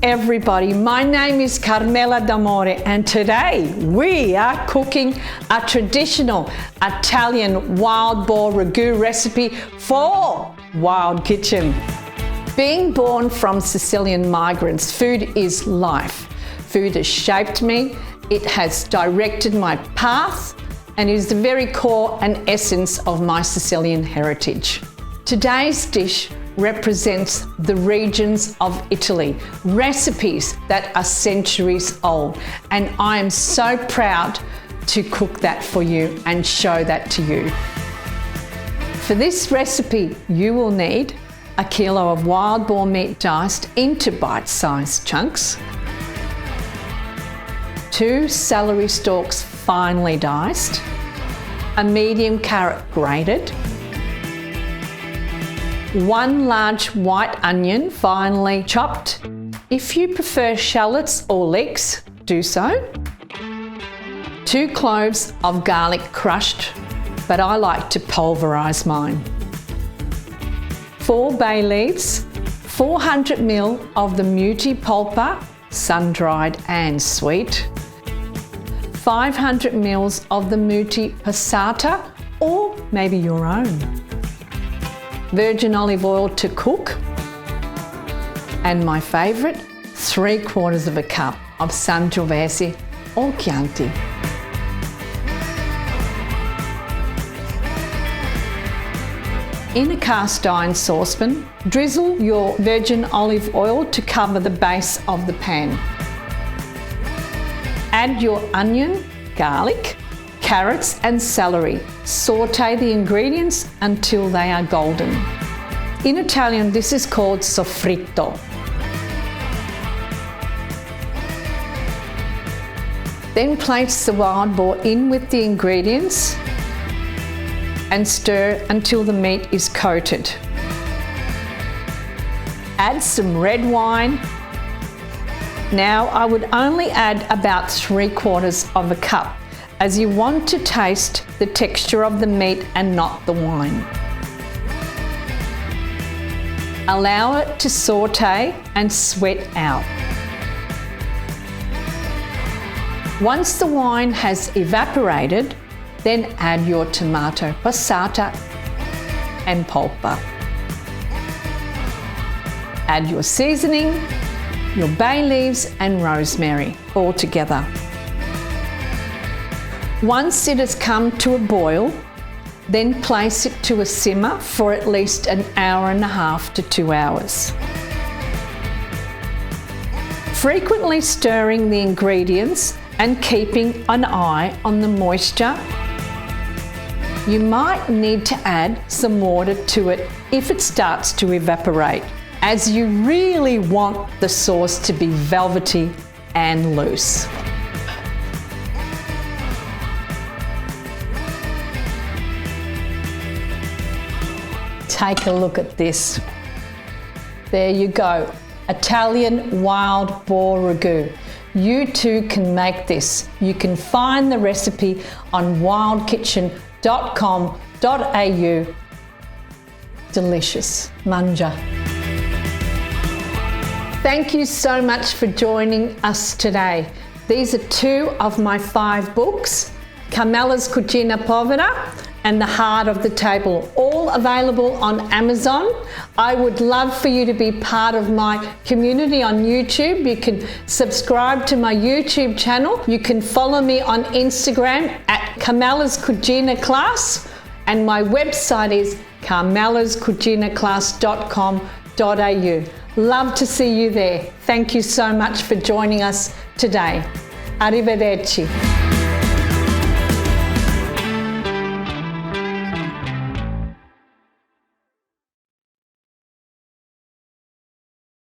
everybody, my name is Carmela D'Amore and today we are cooking a traditional Italian wild boar ragu recipe for Wild Kitchen. Being born from Sicilian migrants, food is life. Food has shaped me, it has directed my path and is the very core and essence of my Sicilian heritage. Today's dish represents the regions of Italy, recipes that are centuries old, and I am so proud to cook that for you and show that to you. For this recipe, you will need a kilo of wild boar meat diced into bite-sized chunks, 2 celery stalks finely diced, a medium carrot grated, 1 large white onion finely chopped. If you prefer shallots or leeks, do so. 2 cloves of garlic crushed, but I like to pulverise mine. 4 bay leaves, 400 ml of the Mutti Polpa, sun-dried and sweet, 500 ml of the Mutti Passata, or maybe your own. Virgin olive oil to cook, and my favourite, 3/4 cup of Sangiovese or Chianti. In a cast iron saucepan, drizzle your virgin olive oil to cover the base of the pan. Add your onion, garlic, carrots and celery. Sauté the ingredients until they are golden. In Italian, this is called soffritto. Then place the wild boar in with the ingredients and stir until the meat is coated. Add some red wine. Now I would only add about 3/4 cup, as you want to taste the texture of the meat and not the wine. Allow it to saute and sweat out. Once the wine has evaporated, then add your tomato passata and polpa. Add your seasoning, your bay leaves and rosemary all together. Once it has come to a boil, then place it to a simmer for at least 1.5 hours to 2 hours. Frequently stirring the ingredients and keeping an eye on the moisture. You might need to add some water to it if it starts to evaporate, as you really want the sauce to be velvety and loose. Take a look at this. There you go, Italian wild boar ragu. You too can make this. You can find the recipe on wildkitchen.com.au. Delicious. Mangia. Thank you so much for joining us today. These are 2 of my 5 books, Carmela's Cucina Povera and The Heart of the Table, all available on Amazon. I would love for you to be part of my community on YouTube. You can subscribe to my YouTube channel. You can follow me on Instagram at Carmela's Cucina Class, and my website is carmelascucinaclass.com.au. Love to see you there. Thank you so much for joining us today. Arrivederci.